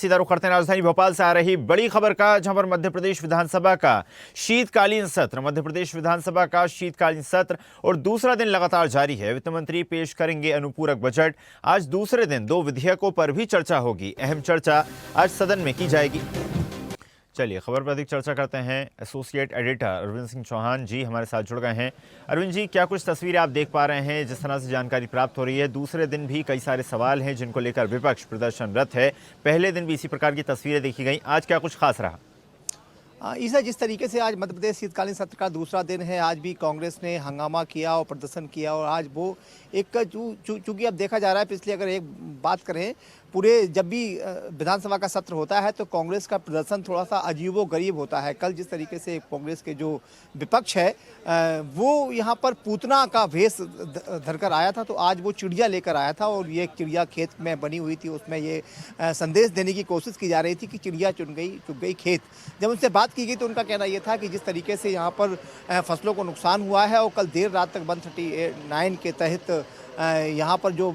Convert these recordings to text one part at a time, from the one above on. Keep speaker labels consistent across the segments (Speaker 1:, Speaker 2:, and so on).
Speaker 1: सीधा रुख करते हैं राजधानी भोपाल से आ रही बड़ी खबर का, जहां पर मध्य प्रदेश विधानसभा का शीतकालीन सत्र और दूसरा दिन लगातार जारी है। वित्त मंत्री पेश करेंगे अनुपूरक बजट। आज दूसरे दिन दो विधेयकों पर भी चर्चा होगी। अहम चर्चा आज सदन में की जाएगी। चलिए खबर पर अधिक चर्चा करते हैं। एसोसिएट एडिटर अरविंद सिंह चौहान जी हमारे साथ जुड़ गए हैं। अरविंद जी, क्या कुछ तस्वीरें आप देख पा रहे हैं? जिस तरह से जानकारी प्राप्त हो रही है, दूसरे दिन भी कई सारे सवाल हैं जिनको लेकर विपक्ष प्रदर्शनरत है। पहले दिन भी इसी प्रकार की तस्वीरें देखी गई, आज क्या कुछ खास रहा?
Speaker 2: ईसा, जिस तरीके से आज मध्य प्रदेश शीतकालीन सत्र का दूसरा दिन है, आज भी कांग्रेस ने हंगामा किया और प्रदर्शन किया। और आज वो एक चूंकि अब देखा जा रहा है, पिछले अगर एक बात करें, पूरे जब भी विधानसभा का सत्र होता है तो कांग्रेस का प्रदर्शन थोड़ा सा अजीबो गरीब होता है। कल जिस तरीके से कांग्रेस के जो विपक्ष है वो यहाँ पर पूतना का भेष धरकर आया था, तो आज वो चिड़िया लेकर आया था और ये चिड़िया खेत में बनी हुई थी। उसमें ये संदेश देने की कोशिश की जा रही थी कि चिड़िया चुग गई खेत। जब उनसे बात की गई तो उनका कहना यह था कि जिस तरीके से यहाँ पर फसलों को नुकसान हुआ है और कल देर रात तक 139 के तहत यहाँ पर जो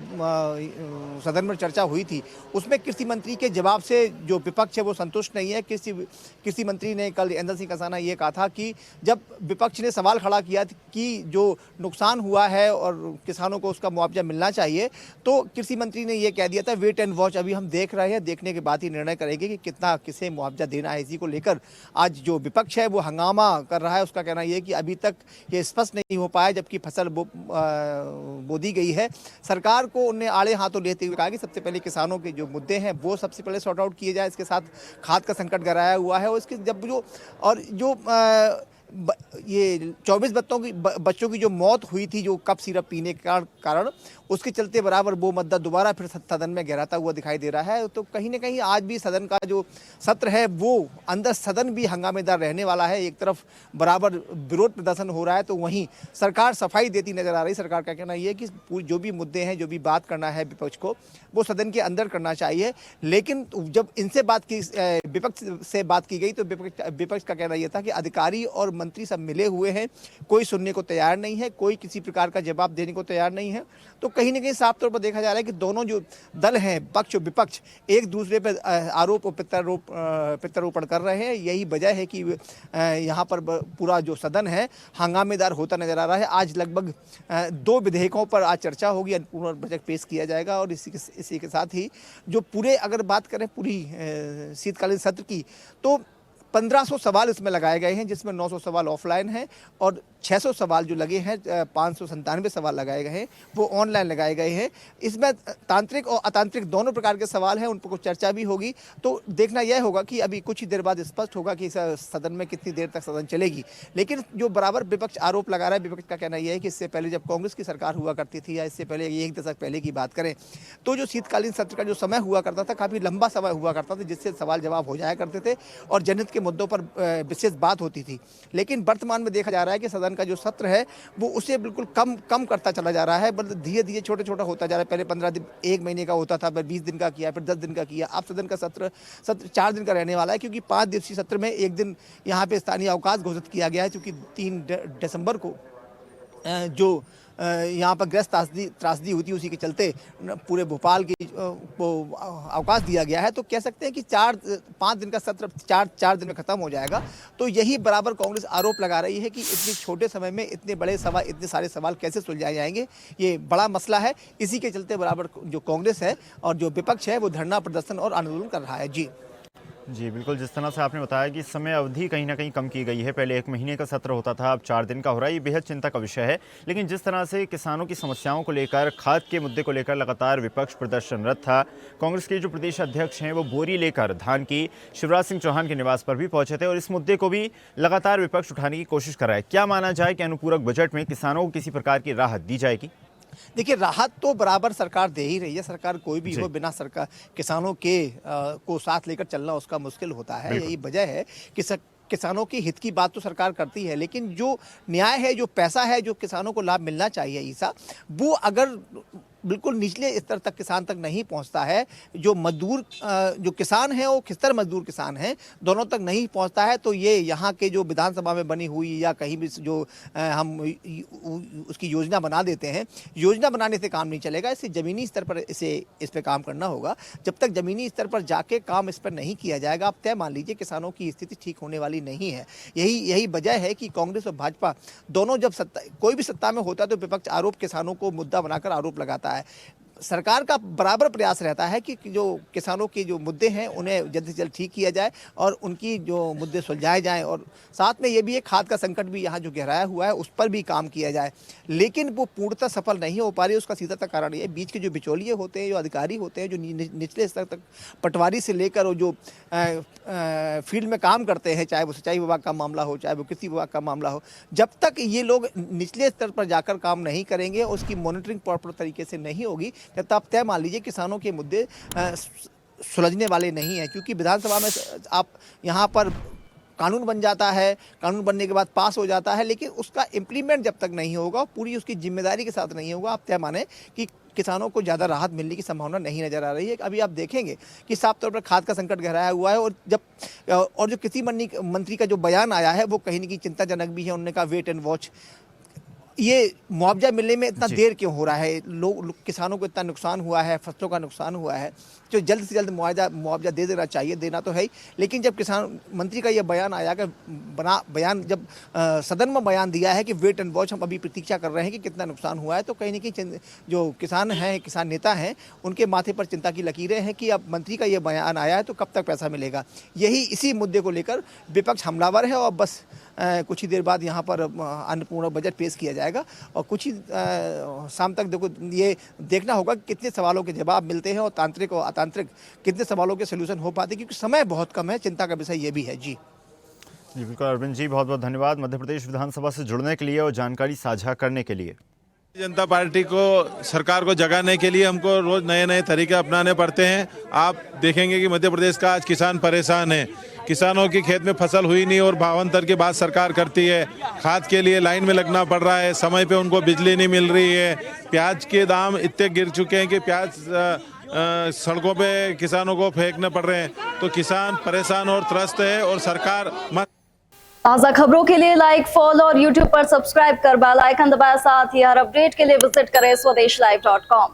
Speaker 2: सदन में चर्चा हुई थी उसमें कृषि मंत्री के जवाब से जो विपक्ष है वो संतुष्ट नहीं है। कृषि मंत्री ने कल इंदर सिंह कसाना ये कहा था कि जब विपक्ष ने सवाल खड़ा किया कि जो नुकसान हुआ है और किसानों को उसका मुआवजा मिलना चाहिए, तो कृषि मंत्री ने ये कह दिया था वेट एंड वॉच, अभी हम देख रहे हैं, देखने के बाद ही निर्णय करेंगे कि कितना किसे मुआवजा देना है। इसी को लेकर आज जो विपक्ष है वो हंगामा कर रहा है। उसका कहना यह है कि अभी तक ये स्पष्ट नहीं हो पाया, जबकि फसल बो दी गई है। सरकार को उन्हें आड़े हाथों लेते हुए कहा कि सबसे पहले किसानों के जो मुद्दे हैं वो सबसे पहले सॉर्ट आउट किए जाए। इसके साथ खाद का संकट गहराया हुआ है और इसके जब जो ये 24 बच्चों की जो मौत हुई थी जो कप सिरप पीने के कारण, उसके चलते बराबर वो मुद्दा दोबारा फिर सदन में गहराता हुआ दिखाई दे रहा है। तो कहीं ना कहीं आज भी सदन का जो सत्र है वो अंदर सदन भी हंगामेदार रहने वाला है। एक तरफ बराबर विरोध प्रदर्शन हो रहा है तो वहीं सरकार सफाई देती नजर आ रही। सरकार का कहना यह है कि जो भी मुद्दे हैं, जो भी बात करना है विपक्ष को, वो सदन के अंदर करना चाहिए। लेकिन जब इनसे विपक्ष से बात की गई तो विपक्ष का कहना यह था कि अधिकारी और मंत्री सब मिले हुए हैं, कोई सुनने को तैयार नहीं है, कोई किसी प्रकार का जवाब देने को तैयार नहीं है। तो कहीं ना कहीं साफ तौर पर देखा जा रहा है कि दोनों जो दल हैं, पक्ष और विपक्ष, एक दूसरे पर आरोप और प्रत्यारोपण कर रहे हैं। यही वजह है कि यहाँ पर पूरा जो सदन है हंगामेदार होता नजर आ रहा है। आज लगभग 2 विधेयकों पर आज चर्चा होगी, अनुपूरक बजट पेश किया जाएगा और इसी के साथ ही जो पूरे अगर बात करें पूरी शीतकालीन सत्र की, तो 1500 सवाल इसमें लगाए गए हैं, जिसमें 900 सवाल ऑफलाइन हैं और 600 सवाल जो लगे हैं, 597 सवाल लगाए गए हैं वो ऑनलाइन लगाए गए हैं। इसमें तांत्रिक और अतांत्रिक दोनों प्रकार के सवाल हैं, उन पर कुछ चर्चा भी होगी। तो देखना यह होगा कि अभी कुछ ही देर बाद स्पष्ट होगा कि सदन में कितनी देर तक सदन चलेगी। लेकिन जो बराबर विपक्ष आरोप लगा रहा है, विपक्ष का कहना यह है कि इससे पहले जब कांग्रेस की सरकार हुआ करती थी या इससे पहले 1 दशक पहले की बात करें तो जो शीतकालीन सत्र का जो समय हुआ करता था काफ़ी लंबा समय हुआ करता था, जिससे सवाल जवाब हो जाया करते थे और जनहित के मुद्दों पर विशेष बात होती थी। लेकिन वर्तमान में देखा जा रहा है कि सदन का जो सत्र है वो उसे बिल्कुल कम करता चला जा रहा है। बल्कि धीरे धीरे छोटा होता जा रहा है। पहले 15 दिन, 1 महीने का होता था, फिर 20 दिन का किया, फिर 10 दिन का किया। अब सदन का सत्र 4 दिन का रहने वाला है, क्योंकि 5 दिवसीय सत्र में एक दिन यहाँ पे स्थानीय अवकाश घोषित किया गया है, क्योंकि 3 दिसंबर को जो यहाँ पर ग्रस्त त्रासदी हुई थी, उसी के चलते पूरे भोपाल की को अवकाश दिया गया है। तो कह सकते हैं कि 5 दिन का सत्र 4 दिन में खत्म हो जाएगा। तो यही बराबर कांग्रेस आरोप लगा रही है कि इतने छोटे समय में इतने बड़े सवाल, इतने सारे सवाल कैसे सुलझाए जाएंगे, ये बड़ा मसला है। इसी के चलते बराबर जो कांग्रेस है और जो विपक्ष है वो धरना प्रदर्शन और आंदोलन कर रहा है।
Speaker 1: जी बिल्कुल, जिस तरह से आपने बताया कि समय अवधि कहीं ना कहीं कम की गई है। पहले 1 महीने का सत्र होता था, अब 4 दिन का हो रहा है। ये बेहद चिंता का विषय है। लेकिन जिस तरह से किसानों की समस्याओं को लेकर, खाद के मुद्दे को लेकर लगातार विपक्ष प्रदर्शनरत था, कांग्रेस के जो प्रदेश अध्यक्ष हैं वो बोरी लेकर धान की शिवराज सिंह चौहान के निवास पर भी पहुंचे थे और इस मुद्दे को भी लगातार विपक्ष उठाने की कोशिश कर रहा है। क्या माना जाए कि अनुपूरक बजट में किसानों को किसी प्रकार की राहत दी जाएगी?
Speaker 2: देखिए, राहत तो बराबर सरकार दे ही रही है। सरकार कोई भी हो, बिना सरकार किसानों के को साथ लेकर चलना उसका मुश्किल होता है। यही वजह है कि किसानों के हित की बात तो सरकार करती है, लेकिन जो न्याय है, जो पैसा है, जो किसानों को लाभ मिलना चाहिए ईसा, वो अगर बिल्कुल निचले स्तर तक किसान तक नहीं पहुंचता है, जो मजदूर जो किसान हैं वो खिस्तर मजदूर किसान हैं, दोनों तक नहीं पहुंचता है, तो ये यहाँ के जो विधानसभा में बनी हुई या कहीं भी जो हम उसकी योजना बना देते हैं, योजना बनाने से काम नहीं चलेगा। इसे ज़मीनी स्तर पर इस पर काम करना होगा। जब तक ज़मीनी स्तर पर जाके काम इस पर नहीं किया जाएगा, आप तय मान लीजिए किसानों की स्थिति ठीक होने वाली नहीं है। यही वजह है कि कांग्रेस और भाजपा दोनों जब कोई भी सत्ता में होता है तो विपक्ष आरोप किसानों को मुद्दा बनाकर आरोप लगाता है। सरकार का बराबर प्रयास रहता है कि जो किसानों के जो मुद्दे हैं उन्हें जल्द से जल्द ठीक किया जाए और उनकी जो मुद्दे सुलझाए जाएं, और साथ में ये भी एक खाद का संकट भी यहाँ जो गहराया हुआ है उस पर भी काम किया जाए, लेकिन वो पूर्णतः सफल नहीं हो पा रही है। उसका सीधा सा कारण ये बीच के जो बिचौलिए होते हैं, जो अधिकारी होते हैं, जो निचले स्तर तक पटवारी से लेकर और जो फील्ड में काम करते हैं, चाहे वो सिंचाई विभाग का मामला हो, चाहे वो कृषि विभाग का मामला हो, जब तक ये लोग निचले स्तर पर जाकर काम नहीं करेंगे, उसकी मॉनिटरिंग प्रॉपर तरीके से नहीं होगी, तब आप तय मान लीजिए किसानों के मुद्दे सुलझने वाले नहीं हैं। क्योंकि विधानसभा में आप यहाँ पर कानून बन जाता है, कानून बनने के बाद पास हो जाता है, लेकिन उसका इम्प्लीमेंट जब तक नहीं होगा, पूरी उसकी जिम्मेदारी के साथ नहीं होगा, आप तय माने कि किसानों को ज़्यादा राहत मिलने की संभावना नहीं नज़र आ रही है। अभी आप देखेंगे कि साफ तौर पर खाद का संकट गहराया हुआ है, और जो कृषि मंत्री का जो बयान आया है वो कहीं न कहीं चिंताजनक भी है। उन्होंने कहा वेट एंड वॉच। ये मुआवजा मिलने में इतना देर क्यों हो रहा है? किसानों को इतना नुकसान हुआ है, फसलों का नुकसान हुआ है, जो जल्द से जल्द मुआवजा दे देना चाहिए, देना तो है ही। लेकिन जब किसान मंत्री का यह बयान आया कि जब सदन में बयान दिया है कि वेट एंड वॉच, हम अभी प्रतीक्षा कर रहे हैं कि कितना नुकसान हुआ है, तो कहीं न कहीं जो किसान हैं, किसान नेता हैं, उनके माथे पर चिंता की लकीरें हैं कि अब मंत्री का यह बयान आया है तो कब तक पैसा मिलेगा। इसी मुद्दे को लेकर विपक्ष हमलावर है, और बस कुछ ही देर बाद यहाँ पर अन्नपूर्णा बजट पेश किया जाएगा, और कुछ ही शाम तक ये देखना होगा कि कितने सवालों के जवाब मिलते हैं और तांत्रिक और अतांत्रिक कितने सवालों के सलूशन हो पाते हैं, क्योंकि समय बहुत कम है। चिंता का विषय ये भी है। जी
Speaker 1: बिल्कुल अरविंद जी, बहुत बहुत धन्यवाद मध्य प्रदेश विधानसभा से जुड़ने के लिए और जानकारी साझा करने के लिए।
Speaker 3: जनता पार्टी को, सरकार को जगाने के लिए हमको रोज नए नए तरीके अपनाने पड़ते हैं। आप देखेंगे कि मध्य प्रदेश का आज किसान परेशान है। किसानों की खेत में फसल हुई नहीं और भावांतर की बात सरकार करती है। खाद के लिए लाइन में लगना पड़ रहा है, समय पे उनको बिजली नहीं मिल रही है। प्याज के दाम इतने गिर चुके हैं कि प्याज सड़कों पे किसानों को फेंकने पड़ रहे हैं। तो किसान परेशान और त्रस्त है, और सरकार
Speaker 4: ताज़ा खबरों के लिए लाइक, फॉलो और यूट्यूब पर सब्सक्राइब कर बेल आइकन दबाएं। साथ ही हर अपडेट के लिए विजिट करें स्वदेशलाइव.com।